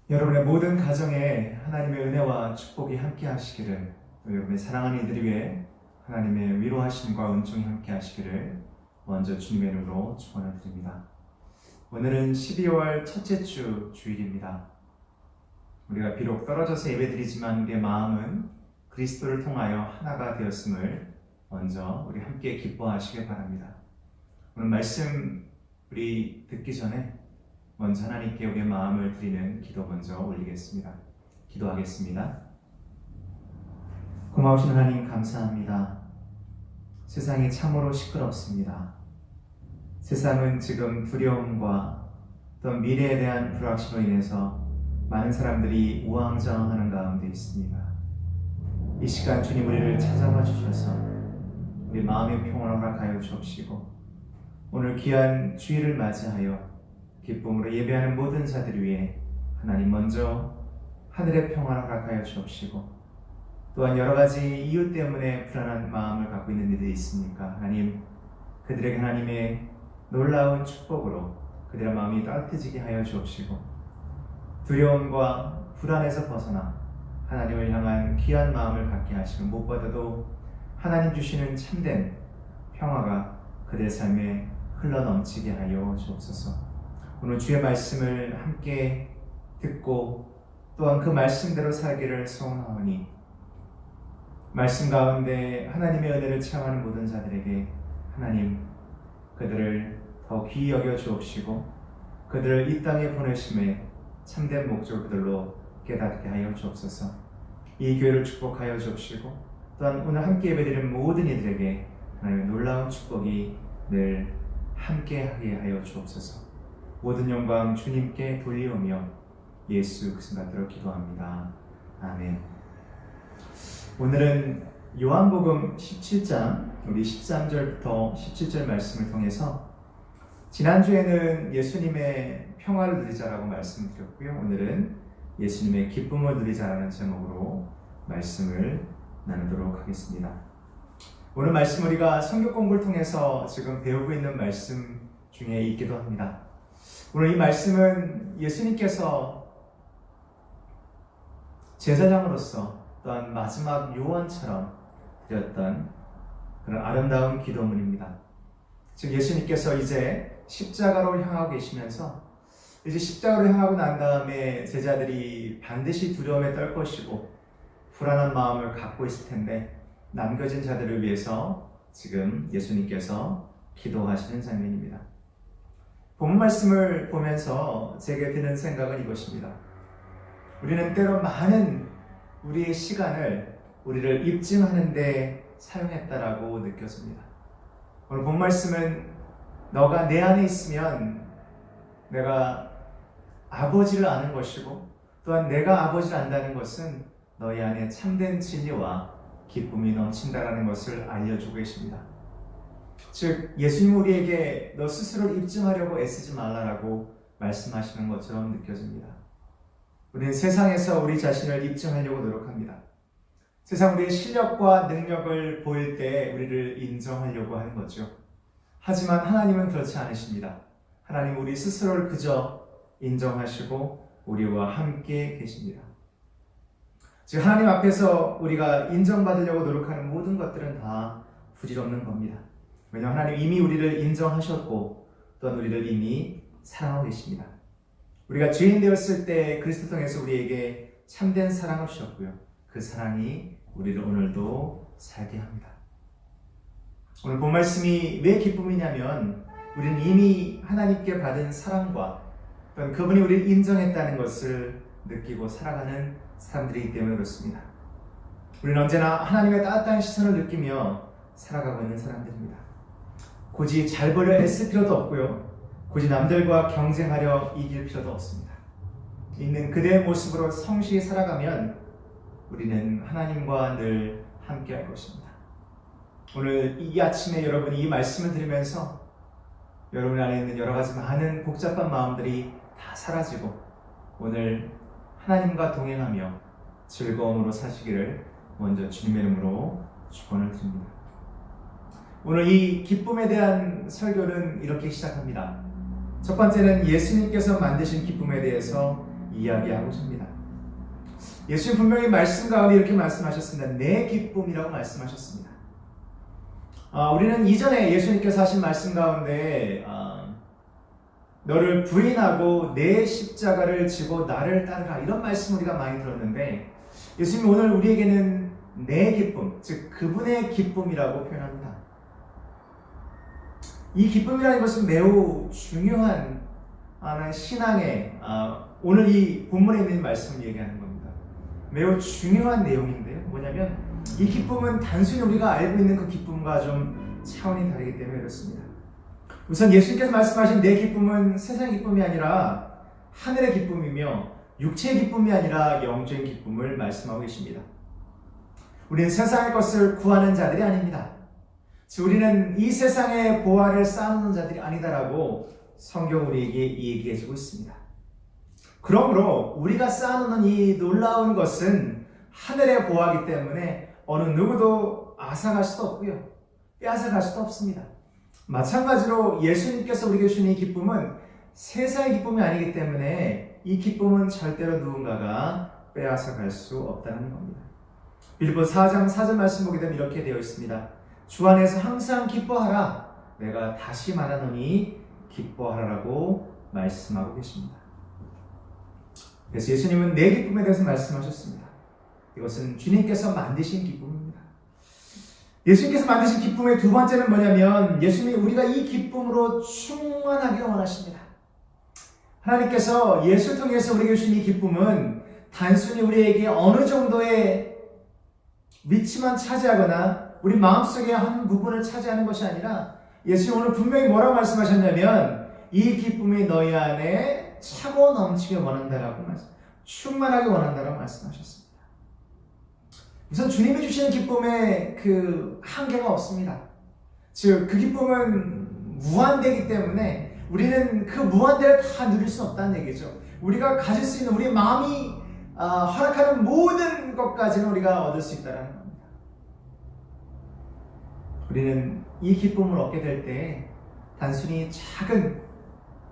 여러분의 모든 가정에 하나님의 은혜와 축복이 함께 하시기를, 또 여러분의 사랑하는 이들 위해 하나님의 위로하심과 은총이 함께 하시기를 먼저 주님의 이름으로 축원을 드립니다. 오늘은 12월 첫째 주 주일입니다. 우리가 비록 떨어져서 예배드리지만 우리의 마음은 그리스도를 통하여 하나가 되었음을 먼저 우리 함께 기뻐하시길 바랍니다. 오늘 말씀 우리 듣기 전에 먼저 하나님께 우리의 마음을 드리는 기도 먼저 올리겠습니다. 기도하겠습니다. 고마우신 하나님 감사합니다. 세상이 참으로 시끄럽습니다. 세상은 지금 두려움과 또 미래에 대한 불확실로 인해서 많은 사람들이 우왕좌왕하는 가운데 있습니다. 이 시간 주님 우리를 찾아와 주셔서 우리 마음의 평안을 허락하여 주옵시고, 오늘 귀한 주일을 맞이하여 기쁨으로 예배하는 모든 자들 위해 하나님 먼저 하늘의 평안을 허락하여 주옵시고, 또한 여러 가지 이유 때문에 불안한 마음을 갖고 있는 이들이 있습니까? 하나님, 그들에게 하나님의 놀라운 축복으로 그들의 마음이 따뜻해지게 하여 주옵시고, 두려움과 불안에서 벗어나 하나님을 향한 귀한 마음을 갖게 하시고, 무엇보다도 하나님 주시는 참된 평화가 그들의 삶에 흘러넘치게 하여 주옵소서. 오늘 주의 말씀을 함께 듣고 또한 그 말씀대로 살기를 소원하오니, 말씀 가운데 하나님의 은혜를 체험하는 모든 자들에게 하나님 그들을 더 귀히 여겨 주옵시고, 그들을 이 땅에 보내심에 참된 목적 그들로 깨닫게 하여 주옵소서. 이 교회를 축복하여 주옵시고, 또한 오늘 함께 예배드리는 모든 이들에게 하나님의 놀라운 축복이 늘 함께하게 하여 주옵소서. 모든 영광 주님께 돌리오며 예수 그리스도 받들어 기도합니다. 아멘. 오늘은 요한복음 17장 우리 13절부터 17절 말씀을 통해서, 지난주에는 예수님의 평화를 누리자라고 말씀을 드렸고요, 오늘은 예수님의 기쁨을 누리자라는 제목으로 말씀을 나누도록 하겠습니다. 오늘 말씀 우리가 성경 공부를 통해서 지금 배우고 있는 말씀 중에 있기도 합니다. 오늘 이 말씀은 예수님께서 제사장으로서 또한 마지막 요원처럼 드렸던 그런 아름다운 기도문입니다. 즉 예수님께서 이제 십자가로 향하고 계시면서, 이제 십자가로 향하고 난 다음에 제자들이 반드시 두려움에 떨 것이고 불안한 마음을 갖고 있을 텐데, 남겨진 자들을 위해서 지금 예수님께서 기도하시는 장면입니다. 본문 말씀을 보면서 제게 드는 생각은 이것입니다. 우리는 때로 많은 우리의 시간을 우리를 입증하는 데 사용했다라고 느껴집니다. 오늘 본 말씀은 너가 내 안에 있으면 내가 아버지를 아는 것이고, 또한 내가 아버지를 안다는 것은 너희 안에 참된 진리와 기쁨이 넘친다라는 것을 알려주고 계십니다. 즉 예수님 우리에게 너 스스로를 입증하려고 애쓰지 말라라고 말씀하시는 것처럼 느껴집니다. 우리는 세상에서 우리 자신을 입증하려고 노력합니다. 세상 우리의 실력과 능력을 보일 때 우리를 인정하려고 하는 거죠. 하지만 하나님은 그렇지 않으십니다. 하나님 우리 스스로를 그저 인정하시고 우리와 함께 계십니다. 즉 하나님 앞에서 우리가 인정받으려고 노력하는 모든 것들은 다 부질없는 겁니다. 왜냐하면 하나님 이미 우리를 인정하셨고 또한 우리를 이미 사랑하고 계십니다. 우리가 죄인 되었을 때 그리스도 통해서 우리에게 참된 사랑을 주셨고요, 그 사랑이 우리를 오늘도 살게 합니다. 오늘 본 말씀이 왜 기쁨이냐면, 우리는 이미 하나님께 받은 사랑과 또한 그분이 우리를 인정했다는 것을 느끼고 살아가는 사람들이기 때문에 그렇습니다. 우리는 언제나 하나님의 따뜻한 시선을 느끼며 살아가고 있는 사람들입니다. 굳이 잘 보려 애쓸 필요도 없고요, 굳이 남들과 경쟁하려 이길 필요도 없습니다. 있는 그대의 모습으로 성실히 살아가면 우리는 하나님과 늘 함께 할 것입니다. 오늘 이 아침에 여러분이 이 말씀을 들으면서 여러분 안에 있는 여러 가지 많은 복잡한 마음들이 다 사라지고 오늘 하나님과 동행하며 즐거움으로 사시기를 먼저 주님의 이름으로 축원을 드립니다. 오늘 이 기쁨에 대한 설교는 이렇게 시작합니다. 첫 번째는 예수님께서 만드신 기쁨에 대해서 이야기하고자 합니다. 예수님 분명히 말씀 가운데 이렇게 말씀하셨습니다. 내 기쁨이라고 말씀하셨습니다. 우리는 이전에 예수님께서 하신 말씀 가운데 너를 부인하고 내 십자가를 지고 나를 따르라 이런 말씀 우리가 많이 들었는데 예수님 오늘 우리에게는 내 기쁨, 즉 그분의 기쁨이라고 표현합니다. 이 기쁨이라는 것은 매우 중요한 신앙의 오늘 이 본문에 있는 말씀을 얘기하는 겁니다. 매우 중요한 내용인데요. 뭐냐면 이 기쁨은 단순히 우리가 알고 있는 그 기쁨과 좀 차원이 다르기 때문에 그렇습니다. 우선 예수님께서 말씀하신 내 기쁨은 세상의 기쁨이 아니라 하늘의 기쁨이며 육체의 기쁨이 아니라 영적인 기쁨을 말씀하고 계십니다. 우리는 세상의 것을 구하는 자들이 아닙니다. 즉 우리는 이 세상의 보화를 쌓는 자들이 아니다라고 성경 우리에게 얘기해주고 있습니다. 그러므로 우리가 쌓아놓는 이 놀라운 것은 하늘의 보화이기 때문에 어느 누구도 앗아갈 수도 없고요. 빼앗아갈 수도 없습니다. 마찬가지로 예수님께서 우리에게 주신 이 기쁨은 세상의 기쁨이 아니기 때문에 이 기쁨은 절대로 누군가가 빼앗아갈 수 없다는 겁니다. 빌립보서 4장 4절 말씀 보게 되면 이렇게 되어 있습니다. 주 안에서 항상 기뻐하라. 내가 다시 말하노니 기뻐하라라고 말씀하고 계십니다. 그래서 예수님은 내 기쁨에 대해서 말씀하셨습니다. 이것은 주님께서 만드신 기쁨입니다. 예수님께서 만드신 기쁨의 두 번째는 뭐냐면 예수님이 우리가 이 기쁨으로 충만하기를 원하십니다. 하나님께서 예수를 통해서 우리에게 주신 이 기쁨은 단순히 우리에게 어느 정도의 위치만 차지하거나 우리 마음속의 한 부분을 차지하는 것이 아니라 예수님 오늘 분명히 뭐라고 말씀하셨냐면 이 기쁨이 너희 안에 차고 넘치게 원한다라고 충만하게 원한다라고 말씀하셨습니다. 우선 주님이 주시는 기쁨에 그 한계가 없습니다. 즉 그 기쁨은 무한대이기 때문에 우리는 그 무한대를 다 누릴 수 없다는 얘기죠. 우리가 가질 수 있는 우리 마음이 허락하는 모든 것까지는 우리가 얻을 수 있다는 겁니다. 우리는 이 기쁨을 얻게 될 때 단순히 작은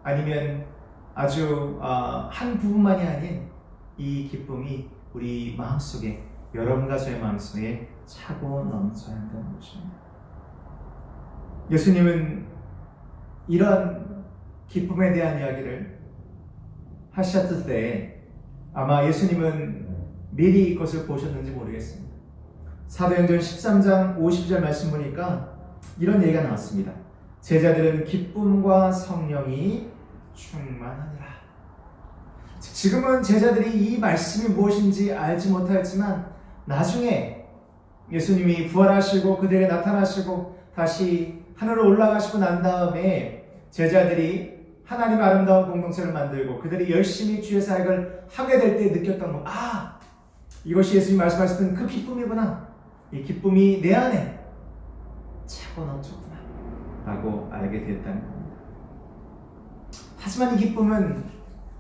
아니면 아주 한 부분만이 아닌 이 기쁨이 우리 마음속에 여러분과 저의 마음속에 차고 넘쳐야 한다는 것입니다. 예수님은 이런 기쁨에 대한 이야기를 하셨을 때 아마 예수님은 미리 이것을 보셨는지 모르겠습니다. 사도행전 13장 50절 말씀 보니까 이런 얘기가 나왔습니다. 제자들은 기쁨과 성령이 충만하니라. 지금은 제자들이 이 말씀이 무엇인지 알지 못하였지만 나중에 예수님이 부활하시고 그들에게 나타나시고 다시 하늘로 올라가시고 난 다음에 제자들이 하나님의 아름다운 공동체를 만들고 그들이 열심히 주의 사역을 하게 될 때 느꼈던 거, 이것이 예수님이 말씀하셨던 그 기쁨이구나. 이 기쁨이 내 안에 차고 넘쳤구나 라고 알게 되었다는 겁니다. 하지만 이 기쁨은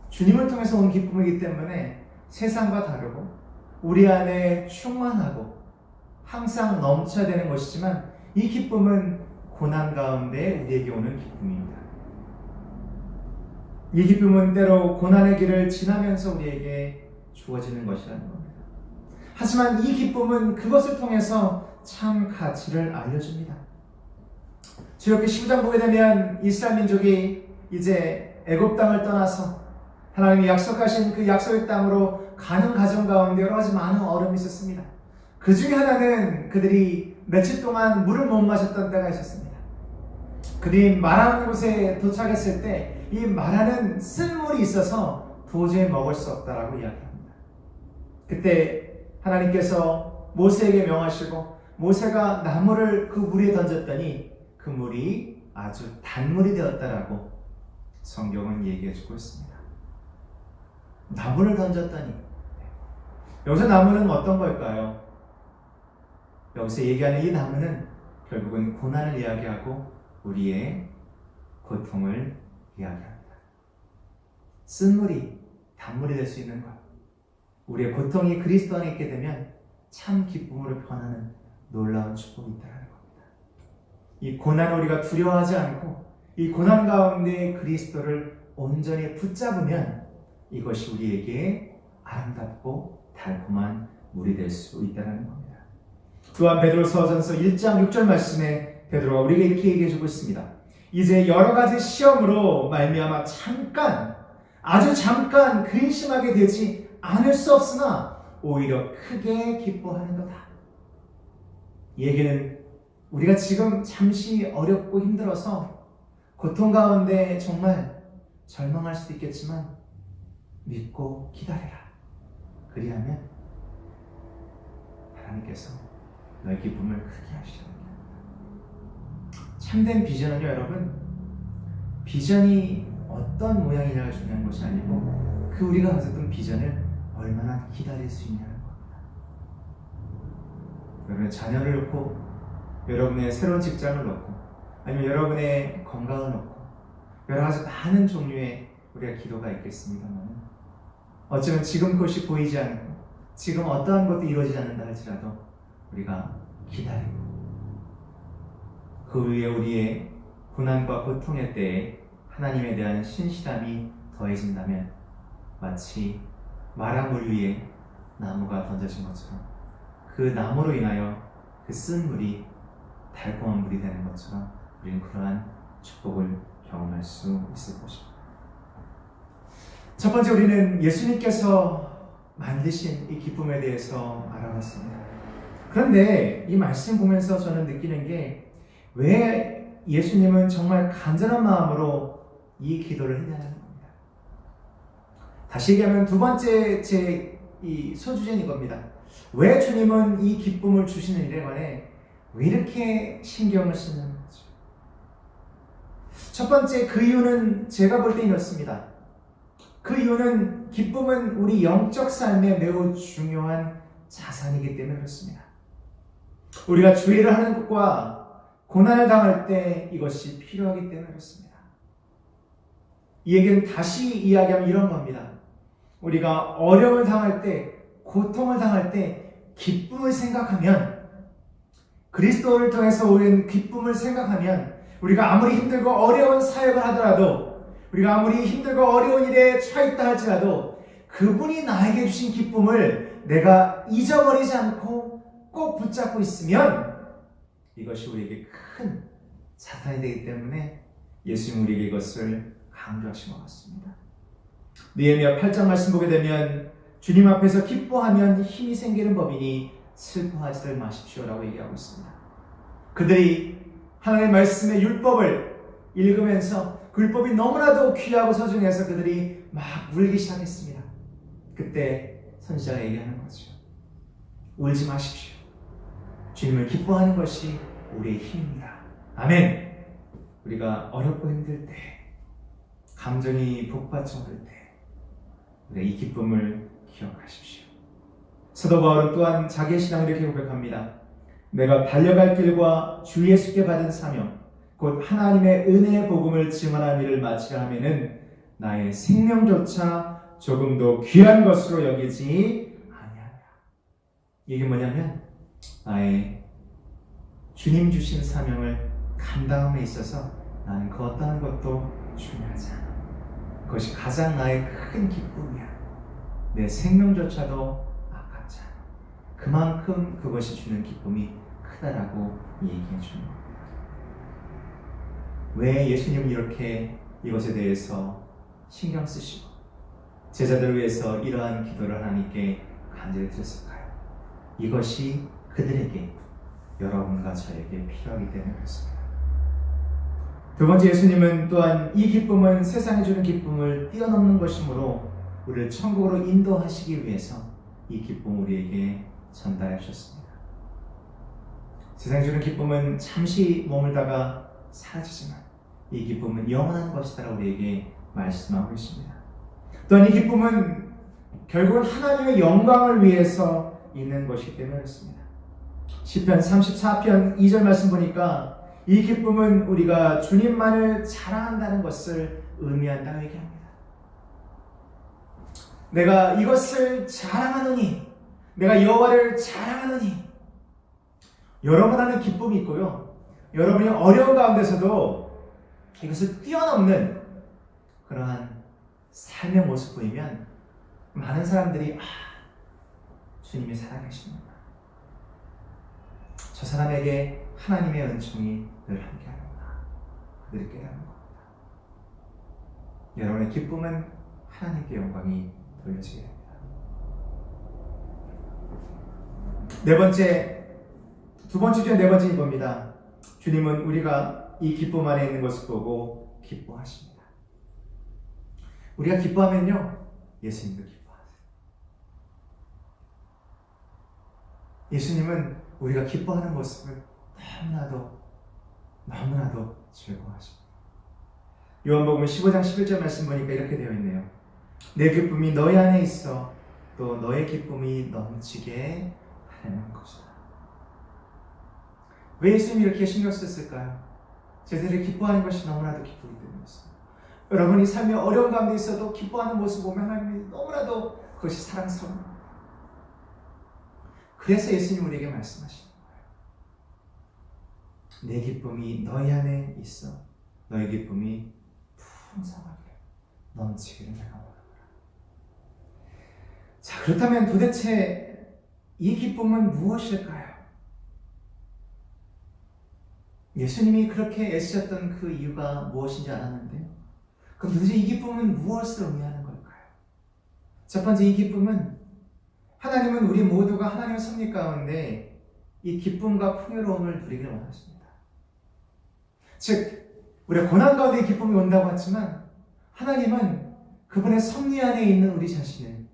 주님을 통해서 온 기쁨이기 때문에 세상과 다르고 우리 안에 충만하고 항상 넘쳐야 되는 것이지만 이 기쁨은 고난 가운데 우리에게 오는 기쁨입니다. 이 기쁨은 때로 고난의 길을 지나면서 우리에게 주어지는 것이라는 겁니다. 하지만 이 기쁨은 그것을 통해서 참 가치를 알려줍니다. 주역기 12장 보게 되면 이스라엘 민족이 이제 애굽 땅을 떠나서 하나님이 약속하신 그 약속의 땅으로 가는 과정 가운데 여러 가지 많은 어려움이 있었습니다. 그 중에 하나는 그들이 며칠 동안 물을 못 마셨던 때가 있었습니다. 그들이 마라는 곳에 도착했을 때 이 마라는 쓴물이 있어서 도저히 먹을 수 없다라고 이야기합니다. 그때 하나님께서 모세에게 명하시고 모세가 나무를 그 물에 던졌더니 그 물이 아주 단물이 되었다라고 성경은 얘기해주고 있습니다. 나무를 던졌더니 여기서 나무는 어떤 걸까요? 여기서 얘기하는 이 나무는 결국은 고난을 이야기하고 우리의 고통을 이야기합니다. 쓴물이 단물이 될 수 있는 것, 우리의 고통이 그리스도 안에 있게 되면 참 기쁨으로 변하는 놀라운 축복이 있다는 겁니다. 이 고난을 우리가 두려워하지 않고 이 고난 가운데 그리스도를 온전히 붙잡으면 이것이 우리에게 아름답고 달콤한 물이 될 수 있다는 겁니다. 또한 베드로서전서 1장 6절 말씀에 베드로가 우리에게 이렇게 얘기해 주고 있습니다. 이제 여러 가지 시험으로 말미암아 아주 잠깐 근심하게 되지 않을 수 없으나 오히려 크게 기뻐하는 거다. 이 얘기는 우리가 지금 잠시 어렵고 힘들어서 고통 가운데 정말 절망할 수도 있겠지만 믿고 기다려라. 그리하면 하나님께서 너의 기쁨을 크게 하시리라. 참된 비전은요, 여러분, 비전이 어떤 모양이냐가 중요한 것이 아니고 그 우리가 가졌던 비전을 얼마나 기다릴 수 있냐는 겁니다. 여러분의 자녀를 놓고, 여러분의 새로운 직장을 놓고, 아니면 여러분의 건강을 놓고 여러 가지 많은 종류의 우리가 기도가 있겠습니다만, 어쩌면 지금 그것이 보이지 않고 지금 어떠한 것도 이루어지지 않는다 할지라도 우리가 기다리고 그 위에 우리의 고난과 고통의 때에 하나님에 대한 신실함이 더해진다면 마치 마라물 위에 나무가 던져진 것처럼 그 나무로 인하여 그 쓴 물이 달콤한 물이 되는 것처럼 우리는 그러한 축복을 경험할 수 있을 것입니다. 첫 번째, 우리는 예수님께서 만드신 이 기쁨에 대해서 알아봤습니다. 그런데 이 말씀 보면서 저는 느끼는 게 왜 예수님은 정말 간절한 마음으로 이 기도를 했냐는 겁니다. 다시 얘기하면 두 번째 제 이 소주제는 이겁니다. 왜 주님은 이 기쁨을 주시는 일에 관해 왜 이렇게 신경을 쓰는 거죠? 첫 번째, 그 이유는 제가 볼 때 이렇습니다. 그 이유는 기쁨은 우리 영적 삶에 매우 중요한 자산이기 때문에 그렇습니다. 우리가 주의를 하는 것과 고난을 당할 때 이것이 필요하기 때문에 그렇습니다. 이 얘기는 다시 이야기하면 이런 겁니다. 우리가 어려움을 당할 때, 고통을 당할 때 기쁨을 생각하면, 그리스도를 통해서 오는 기쁨을 생각하면 우리가 아무리 힘들고 어려운 사역을 하더라도, 우리가 아무리 힘들고 어려운 일에 처했다 할지라도 그분이 나에게 주신 기쁨을 내가 잊어버리지 않고 꼭 붙잡고 있으면 이것이 우리에게 큰 자산이 되기 때문에 예수님 우리에게 이것을 강조하신 것 같습니다. 느헤미야 8장 말씀 보게 되면 주님 앞에서 기뻐하면 힘이 생기는 법이니 슬퍼하지들 마십시오라고 얘기하고 있습니다. 그들이 하나님의 말씀의 율법을 읽으면서 그 율법이 너무나도 귀하고 소중해서 그들이 막 울기 시작했습니다. 그때 선지자가 얘기하는 거죠. 울지 마십시오. 주님을 기뻐하는 것이 우리의 힘입니다. 아멘. 우리가 어렵고 힘들 때, 감정이 북받쳐 오를 때 우리가 이 기쁨을 기억하십시오. 사도 바울은 또한 자기의 신앙을 이렇게 고백합니다. 내가 달려갈 길과 주 예수께 받은 사명, 곧 하나님의 은혜의 복음을 증언하는 일을 마치려 하면은 나의 생명조차 조금도 귀한 것으로 여기지 아니하리라. 이게 뭐냐면 나의 주님 주신 사명을 감당함에 있어서 나는 그 어떠한 것도 중요하지 않아. 그것이 가장 나의 큰 기쁨이야. 내 생명조차도 아깝지 않아. 그만큼 그것이 주는 기쁨이 크다라고 얘기해 주는 겁니다. 왜 예수님은 이렇게 이것에 대해서 신경 쓰시고 제자들을 위해서 이러한 기도를 하나님께 간절히 드렸을까요? 이것이 그들에게, 여러분과 저에게 필요하기 때문에 그렇습니다. 두 번째, 예수님은 또한 이 기쁨은 세상에 주는 기쁨을 뛰어넘는 것이므로 우리를 천국으로 인도하시기 위해서 이 기쁨을 우리에게 전달해 주셨습니다. 세상에 주는 기쁨은 잠시 머물다가 사라지지만 이 기쁨은 영원한 것이다라고 우리에게 말씀하고 있습니다. 또한 이 기쁨은 결국은 하나님의 영광을 위해서 있는 것이기 때문에 그렇습니다. 시편 34편 2절 말씀 보니까 이 기쁨은 우리가 주님만을 자랑한다는 것을 의미한다고 얘기합니다. 내가 이것을 자랑하노니, 내가 여호와를 자랑하노니, 여러분 안에 기쁨이 있고요, 여러분이 어려운 가운데서도 이것을 뛰어넘는 그러한 삶의 모습 보이면 많은 사람들이 주님이 살아계시는구나. 저 사람에게 하나님의 은총이 늘 함께하는구나. 그들이 깨닫는 겁니다. 여러분의 기쁨은 하나님께 영광이 돌려지게 됩니다. 두 번째 중에 네 번째 이겁니다. 주님은 우리가 이 기쁨 안에 있는 것을 보고 기뻐하십니다. 우리가 기뻐하면요, 예수님도 기뻐하세요. 예수님은 우리가 기뻐하는 모습을 너무나도 즐거워하십니다. 요한복음 15장 11절 말씀 보니까 이렇게 되어 있네요. 내 기쁨이 너희 안에 있어 또 너의 기쁨이 넘치게 하려는 것이다. 왜 예수님이 이렇게 신경 썼을까요? 제자들이 기뻐하는 것이 너무나도 기쁘기 때문이었습니다. 여러분이 삶의 어려운 가운데 있어도 기뻐하는 모습 보면 하나님이 너무나도 그것이 사랑스러운 겁니다. 그래서 예수님 우리에게 말씀하시는 거예요. 내 기쁨이 너희 안에 있어 너의 기쁨이 풍성하게 넘치기를 내가 원하노라. 자, 그렇다면 도대체 이 기쁨은 무엇일까요? 예수님이 그렇게 애쓰셨던 그 이유가 무엇인지 알았는데, 그럼 도대체 이 기쁨은 무엇을 의미하는 걸까요? 첫 번째, 이 기쁨은 하나님은 우리 모두가 하나님의 섭리 가운데 이 기쁨과 풍요로움을 누리기를 원하십니다. 즉, 우리가 고난 가운데 이 기쁨이 온다고 했지만 하나님은 그분의 섭리 안에 있는 우리 자신을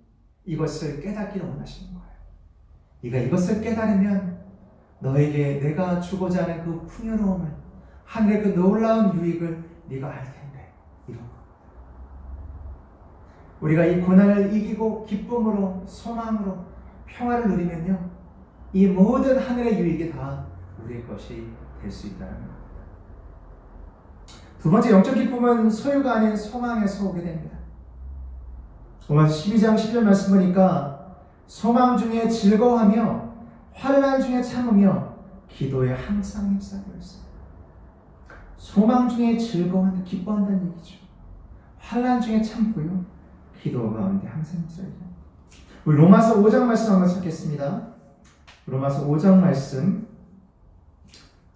이것을 깨닫기를 원하시는 거예요. 네가 이것을 깨달으면 너에게 내가 주고자 하는 그 풍요로움을, 하늘의 그 놀라운 유익을 네가 알 텐데, 이런 겁니다. 우리가 이 고난을 이기고 기쁨으로, 소망으로, 평화를 누리면요, 이 모든 하늘의 유익이 다 우리의 것이 될 수 있다는 겁니다. 두 번째 영적 기쁨은 소유가 아닌 소망에서 오게 됩니다. 로마서 12장 10절 말씀 보니까 소망 중에 즐거워하며 환난 중에 참으며 기도에 항상 힘쓰고 있습니다. 소망 중에 즐거워한다, 기뻐한다는 얘기죠. 환난 중에 참고요, 기도 가운데 항상 힘써야 돼요. 우리 로마서 5장 말씀 한번 찾겠습니다. 로마서 5장 말씀,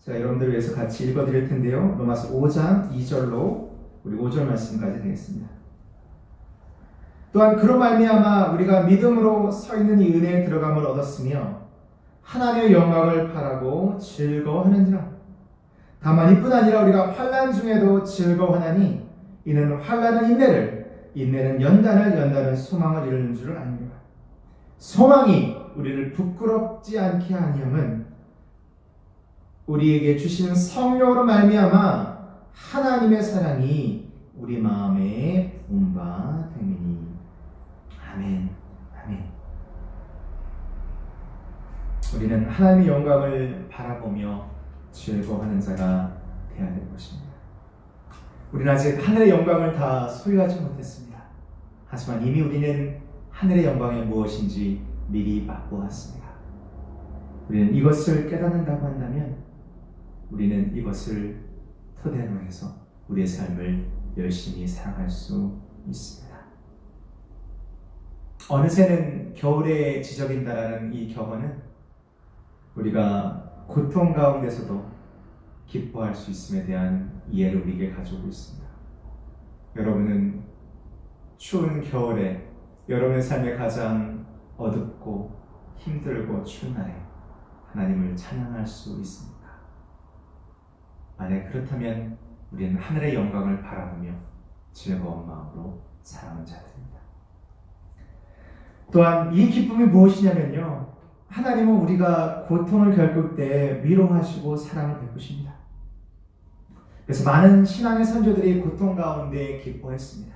제가 여러분들을 위해서 같이 읽어드릴 텐데요. 로마서 5장 2절로 우리 5절 말씀까지 되겠습니다. 또한 그로 말미암아 우리가 믿음으로 서 있는 이 은혜에 들어감을 얻었으며 하나님의 영광을 바라고 즐거워하는지라. 다만 이뿐 아니라 우리가 환난 중에도 즐거워하나니 이는 환난은 인내를, 인내는 연단을, 연단은 소망을 이루는 줄을 아니라. 소망이 우리를 부끄럽지 않게 하냐면 우리에게 주시는 성령으로 말미암아 하나님의 사랑이 우리 마음에 부은 바 됨이니. 아멘. 아멘. 우리는 하나님의 영광을 바라보며 즐거워하는 자가 되어야 될 것입니다. 우리는 아직 하늘의 영광을 다 소유하지 못했습니다. 하지만 이미 우리는 하늘의 영광이 무엇인지 미리 맛보았습니다. 우리는 이것을 깨닫는다고 한다면 우리는 이것을 토대로 해서 우리의 삶을 열심히 살아갈 수 있습니다. 어느새는 겨울에 지저분다라는 이 격언은 우리가 고통 가운데서도 기뻐할 수 있음에 대한 이해를 우리에게 가지고 있습니다. 여러분은 추운 겨울에 여러분의 삶에 가장 어둡고 힘들고 추운 날에 하나님을 찬양할 수 있습니까? 만약 그렇다면 우리는 하늘의 영광을 바라보며 즐거운 마음으로 살아가는 자들입니다. 또한 이 기쁨이 무엇이냐면요, 하나님은 우리가 고통을 겪을 때 위로하시고 사랑을 베푸십니다. 그래서 많은 신앙의 선조들이 고통 가운데 기뻐했습니다.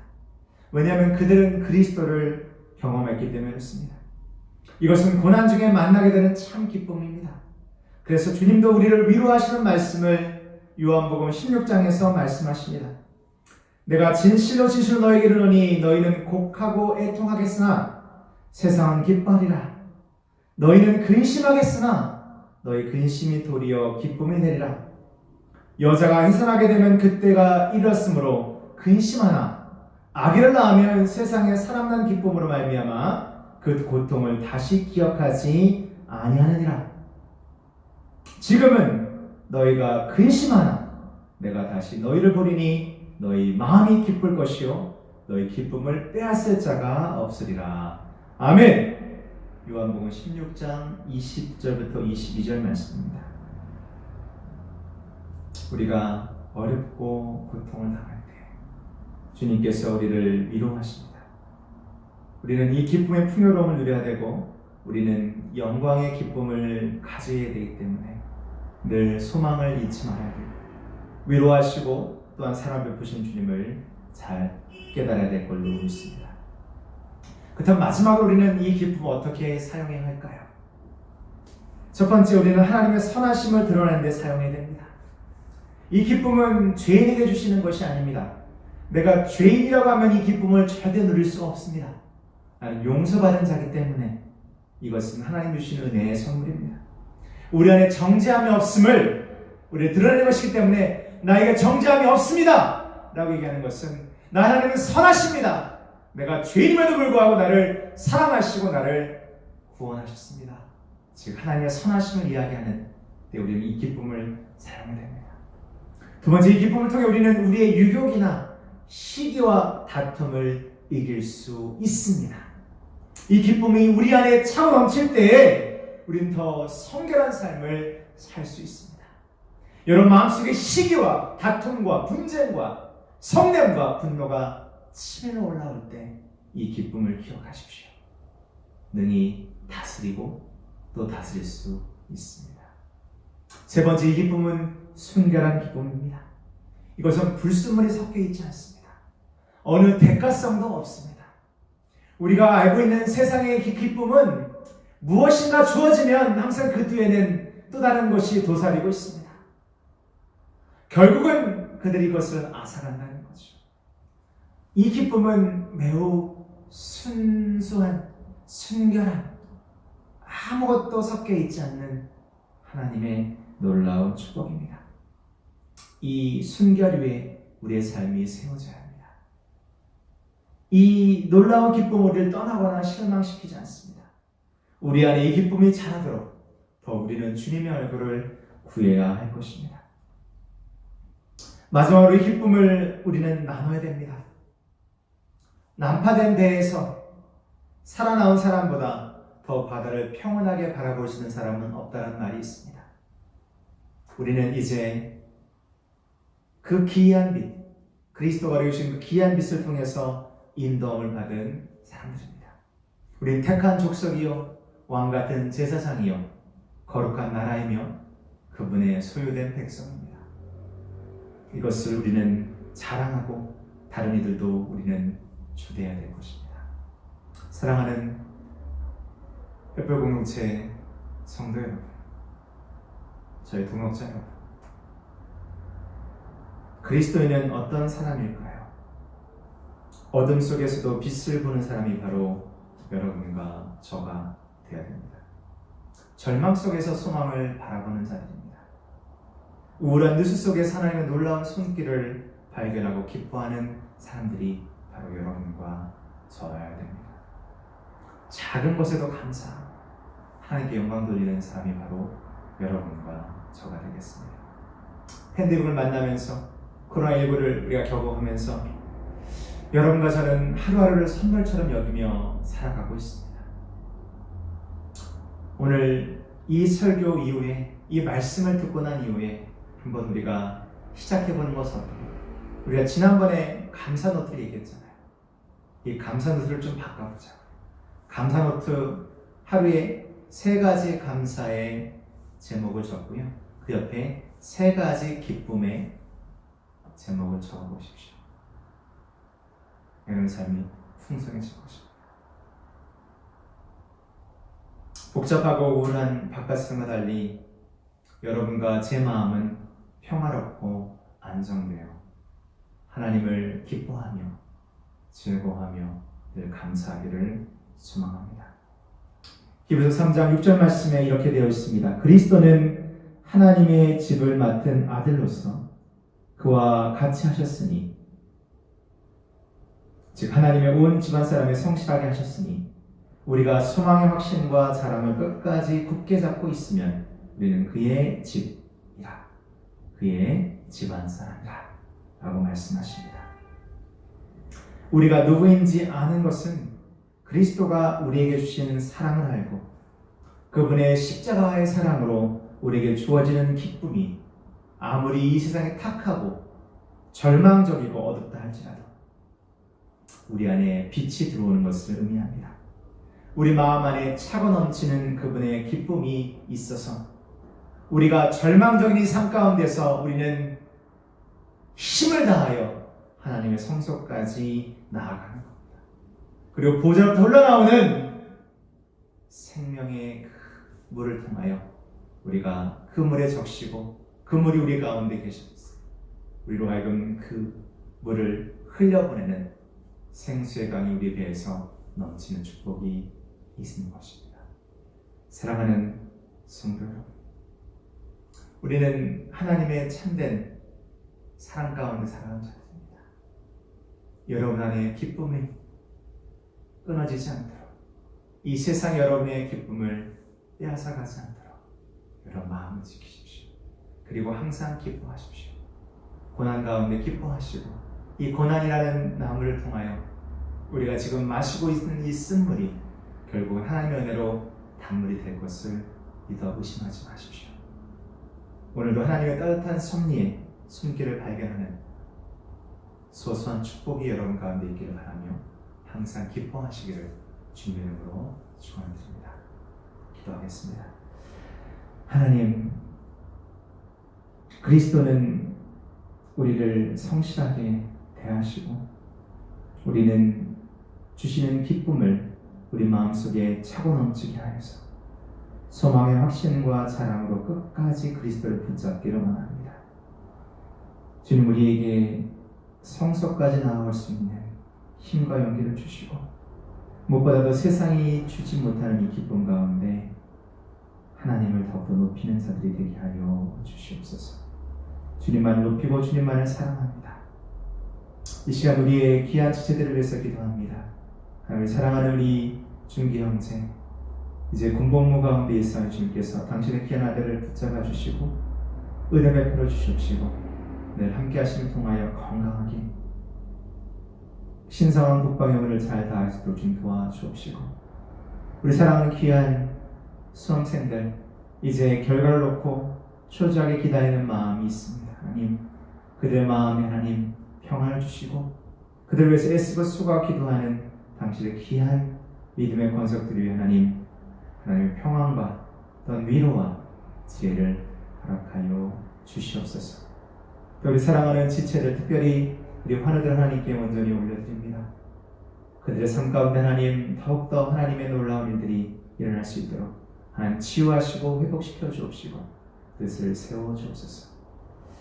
왜냐하면 그들은 그리스도를 경험했기 때문에 그렇습니다. 이것은 고난 중에 만나게 되는 참 기쁨입니다. 그래서 주님도 우리를 위로하시는 말씀을 요한복음 16장에서 말씀하십니다. 내가 진실로 진실로 너에게 이르노니 너희는 곡하고 애통하겠으나 세상은 기뻐하리라. 너희는 근심하겠으나 너희 근심이 도리어 기쁨이 되리라. 여자가 해산하게 되면 그때가 이르렀으므로 근심하나 아기를 낳으면 세상에 사람 난 기쁨으로 말미암아 그 고통을 다시 기억하지 아니하느니라. 지금은 너희가 근심하나 내가 다시 너희를 보리니 너희 마음이 기쁠 것이요 너희 기쁨을 빼앗을 자가 없으리라. 아멘. 요한복음 16장 20절부터 22절 말씀입니다. 우리가 어렵고 고통을 당할 때 주님께서 우리를 위로하십니다. 우리는 이 기쁨의 풍요로움을 누려야 되고 우리는 영광의 기쁨을 가져야 되기 때문에 늘 소망을 잊지 말아야 됩니다. 위로하시고 또한 사랑 베푸신 주님을 잘 깨달아야 될 걸로 믿습니다. 그렇다면 마지막으로 우리는 이 기쁨을 어떻게 사용해야 할까요? 첫 번째, 우리는 하나님의 선하심을 드러내는 데 사용해야 됩니다. 이 기쁨은 죄인에게 주시는 것이 아닙니다. 내가 죄인이라고 하면 이 기쁨을 절대 누릴 수가 없습니다. 나는 용서받은 자이기 때문에 이것은 하나님 주시는 은혜의 선물입니다. 우리 안에 정죄함이 없음을 우리 드러내는 것이기 때문에 나에게 정죄함이 없습니다 라고 얘기하는 것은 나 하나님은 선하십니다. 내가 죄인임에도 불구하고 나를 사랑하시고 나를 구원하셨습니다. 즉 하나님의 선하심을 이야기하는 때 우리는 이 기쁨을 사용해야 됩니다. 두 번째, 이 기쁨을 통해 우리는 우리의 유욕이나 시기와 다툼을 이길 수 있습니다. 이 기쁨이 우리 안에 차고 넘칠 때에 우리는 더 성결한 삶을 살 수 있습니다. 여러분 마음속에 시기와 다툼과 분쟁과 성냄과 분노가 치밀어 올라올 때 이 기쁨을 기억하십시오. 능히 다스리고 또 다스릴 수 있습니다. 세 번째, 이 기쁨은 순결한 기쁨입니다. 이것은 불순물이 섞여 있지 않습니다. 어느 대가성도 없습니다. 우리가 알고 있는 세상의 기쁨은 무엇인가 주어지면 항상 그 뒤에는 또 다른 것이 도사리고 있습니다. 결국은 그들이 이것을 앗아간다는 거죠. 이 기쁨은 매우 순수한, 순결한, 아무것도 섞여 있지 않는 하나님의 놀라운 축복입니다. 이 순결 위에 우리의 삶이 세워져야 합니다. 이 놀라운 기쁨 우리를 떠나거나 실망시키지 않습니다. 우리 안에 이 기쁨이 자라도록 더 우리는 주님의 얼굴을 구해야 할 것입니다. 마지막으로 이 기쁨을 우리는 나눠야 됩니다. 난파된 배에서 살아나온 사람보다 더 바다를 평온하게 바라볼 수 있는 사람은 없다는 말이 있습니다. 우리는 이제 그 기이한 빛, 그리스도가 주신 그 기이한 빛을 통해서 인도함을 받은 사람들입니다. 우리는 택한 족속이요 왕같은 제사장이요 거룩한 나라이며 그분의 소유된 백성입니다. 이것을 우리는 자랑하고 다른 이들도 우리는 주대해야 될 것입니다. 사랑하는 햇별 공동체 성도 여러분, 저희 동역자 여러분, 그리스도인은 어떤 사람일까요? 어둠 속에서도 빛을 보는 사람이 바로 여러분과 저가 되어야 됩니다. 절망 속에서 소망을 바라보는 자들입니다. 우울한 뉴스 속에서 하나님의 놀라운 손길을 발견하고 기뻐하는 사람들이 바로 여러분과 저여야 됩니다. 작은 것에도 감사하고 하나님께 영광 돌리는 사람이 바로 여러분과 저가 되겠습니다. 팬데믹을 만나면서 코로나19를 우리가 겪어가면서 여러분과 저는 하루하루를 선물처럼 여기며 살아가고 있습니다. 오늘 이 설교 이후에 이 말씀을 듣고 난 이후에 한번 우리가 시작해보는 것은 어떨까요? 우리가 지난번에 감사 노트를 얘기했잖아요. 이 감사 노트를 좀 바꿔보자. 감사 노트 하루에 3가지 감사의 제목을 적고요. 그 옆에 3가지 기쁨의 제목을 적어보십시오. 여러분 삶이 풍성해질 것입니다. 복잡하고 우울한 바깥 세상과 달리 여러분과 제 마음은 평화롭고 안정되어 하나님을 기뻐하며 즐거워하며 늘 감사하기를 소망합니다. 히브리서 3장 6절 말씀에 이렇게 되어 있습니다. 그리스도는 하나님의 집을 맡은 아들로서 그와 같이 하셨으니 즉 하나님의 온 집안 사람을 성실하게 하셨으니 우리가 소망의 확신과 자랑을 끝까지 굳게 잡고 있으면 우리는 그의 집이라, 그의 집안 사람이라 라고 말씀하십니다. 우리가 누구인지 아는 것은 그리스도가 우리에게 주시는 사랑을 알고 그분의 십자가의 사랑으로 우리에게 주어지는 기쁨이 아무리 이 세상에 탁하고 절망적이고 어둡다 할지라도 우리 안에 빛이 들어오는 것을 의미합니다. 우리 마음 안에 차고 넘치는 그분의 기쁨이 있어서 우리가 절망적인 이 삶 가운데서 우리는 힘을 다하여 하나님의 성소까지 나아가는 겁니다. 그리고 보좌로부터 흘러나오는 생명의 그 물을 통하여 우리가 그 물에 적시고 그 물이 우리 가운데 계셨어요. 우리로 하여금 그 물을 흘려보내는 생수의 강이 우리 배에서 넘치는 축복이 있는 것입니다. 사랑하는 성도 여러분, 우리는 하나님의 참된 사랑 가운데 살아가는 자들입니다. 여러분 안에 기쁨이 끊어지지 않도록, 이 세상 여러분의 기쁨을 빼앗아가지 않도록 여러분 마음을 지키십시오. 그리고 항상 기뻐하십시오. 고난 가운데 기뻐하시고 이 고난이라는 나무를 통하여 우리가 지금 마시고 있는 이 쓴물이 결국은 하나님의 은혜로 단물이 될 것을 믿어 의심하지 마십시오. 오늘도 하나님의 따뜻한 섭리에 손길을 발견하는 소소한 축복이 여러분 가운데 있기를 바라며 항상 기뻐하시기를 주님의 이름으로 축원드립니다. 기도하겠습니다. 하나님, 그리스도는 우리를 성실하게 대하시고 우리는 주시는 기쁨을 우리 마음속에 차고 넘치게 하여서 소망의 확신과 자랑으로 끝까지 그리스도를 붙잡기를 원합니다. 주님, 우리에게 성소까지 나아갈 수 있는 힘과 용기를 주시고 무엇보다도 세상이 주지 못하는 이 기쁨 가운데 하나님을 더욱더 높이는 자들이 되게 하여 주시옵소서. 주님만을 높이고 주님만을 사랑합니다. 이 시간 우리의 귀한 지체들을 위해서 기도합니다. 하나님을 사랑하는 우리 준기 형제, 이제 군복무 가운데 있어 주님께서 당신의 귀한 아들을 붙잡아 주시고 은혜 베풀어 주시옵시고 늘 함께 하심을 통하여 건강하게 신성한 국방의 은을 잘 다할 수 있도록 주님 도와주옵시고 우리 사랑하는 귀한 수험생들 이제 결과를 놓고 초조하게 기다리는 마음이 있습니다. 하나님, 그들의 마음에 하나님 평안을 주시고 그들을 위해서 애쓰고 수고하고 기도하는 당신의 귀한 믿음의 권속들을 위해 하나님 평안과 또한 위로와 지혜를 허락하여 주시옵소서. 또 우리 사랑하는 지체들, 특별히 우리 환우들 하나님께 온전히 올려드립니다. 그들의 삶 가운데 하나님 더욱더 하나님의 놀라운 일들이 일어날 수 있도록 하나님 치유하시고 회복시켜 주옵시고 뜻을 세워 주옵소서.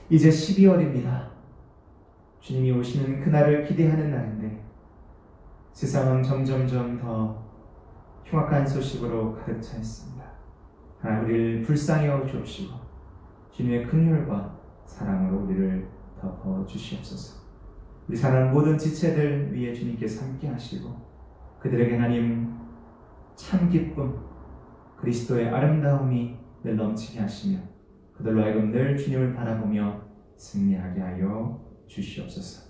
이제 12월입니다. 주님이 오시는 그날을 기대하는 날인데 세상은 점점점 더 흉악한 소식으로 가득 차 있습니다. 하나님 우리를 불쌍히 여겨 주옵시고 주님의 긍휼과 사랑으로 우리를 덮어 주시옵소서. 우리 사랑하는 모든 지체들 위에 주님께서 함께 하시고 그들에게 하나님 참 기쁨, 그리스도의 아름다움이 늘 넘치게 하시며 그들로 하여금 늘 주님을 바라보며 승리하게 하여 주시옵소서.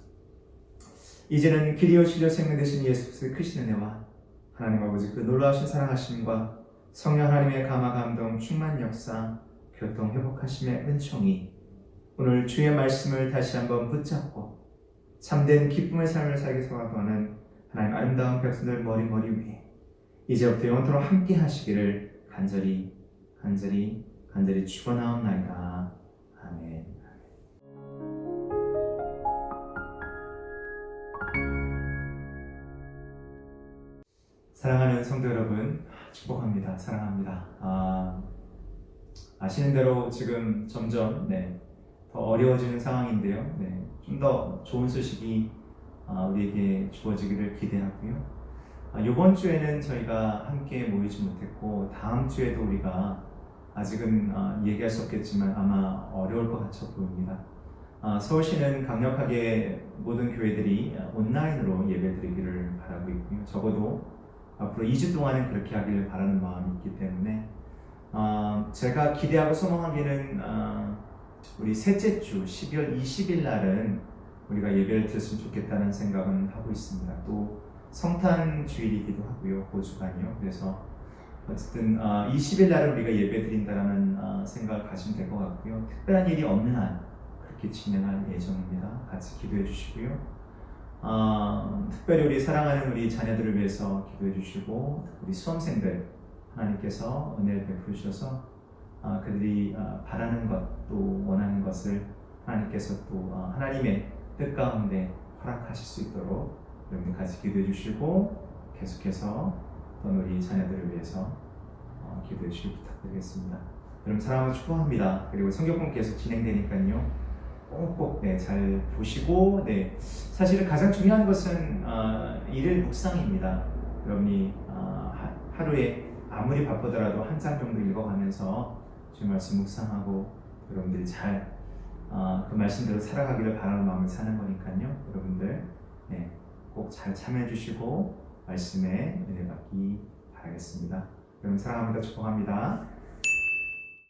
이제는 길이요 진리요 생명 되신 예수 그리스도의 크신 은혜와 하나님 아버지 그 놀라우신 사랑하심과 성령 하나님의 감화 감동 충만 역사 교통 회복하심의 은총이 오늘 주의 말씀을 다시 한번 붙잡고 참된 기쁨의 삶을 살기 소원하는 하나님 아름다운 백성들 머리 위에 이제부터 영원토록 함께 하시기를 간절히 축원하옵나이다. 아멘. 사랑하는 성도 여러분, 축복합니다. 사랑합니다. 아시는 대로 지금 점점 더 어려워지는 상황인데요. 좀 더 좋은 소식이 우리에게 주어지기를 기대하고요. 이번 주에는 저희가 함께 모이지 못했고 다음 주에도 우리가 아직은 얘기할 수 없겠지만 아마 어려울 것 같아 보입니다. 서울시는 강력하게 모든 교회들이 온라인으로 예배드리기를 바라고 있고요. 적어도 앞으로 2주 동안은 그렇게 하기를 바라는 마음이 있기 때문에 제가 기대하고 소망하기는 우리 셋째 주 12월 20일 날은 우리가 예배를 드렸으면 좋겠다는 생각은 하고 있습니다. 또 성탄 주일이기도 하고요. 그 주간이요. 그래서 어쨌든 20일 날은 우리가 예배 드린다라는 생각을 가지면 될 것 같고요. 특별한 일이 없는 한 그렇게 진행할 예정입니다. 같이 기도해 주시고요. 특별히 우리 사랑하는 우리 자녀들을 위해서 기도해 주시고 우리 수험생들 하나님께서 은혜를 베푸셔서 그들이 바라는 것 또 원하는 것을 하나님께서 또 하나님의 뜻 가운데 허락하실 수 있도록 여러분 같이 기도해 주시고 계속해서 또 우리 자녀들을 위해서 기도해 주시기 부탁드리겠습니다. 여러분 사랑하고 축복합니다. 그리고 성경권 계속 진행되니까요. 꼭꼭 잘 보시고 사실은 가장 중요한 것은 일일 묵상입니다. 여러분이 하루에 아무리 바쁘더라도 한 장 정도 읽어가면서 주의 말씀 묵상하고 여러분들이 잘 그 말씀대로 살아가기를 바라는 마음을 사는 거니까요. 여러분들 꼭 잘 참여해 주시고 말씀에 은혜 받기 바라겠습니다. 여러분 사랑합니다. 축복합니다.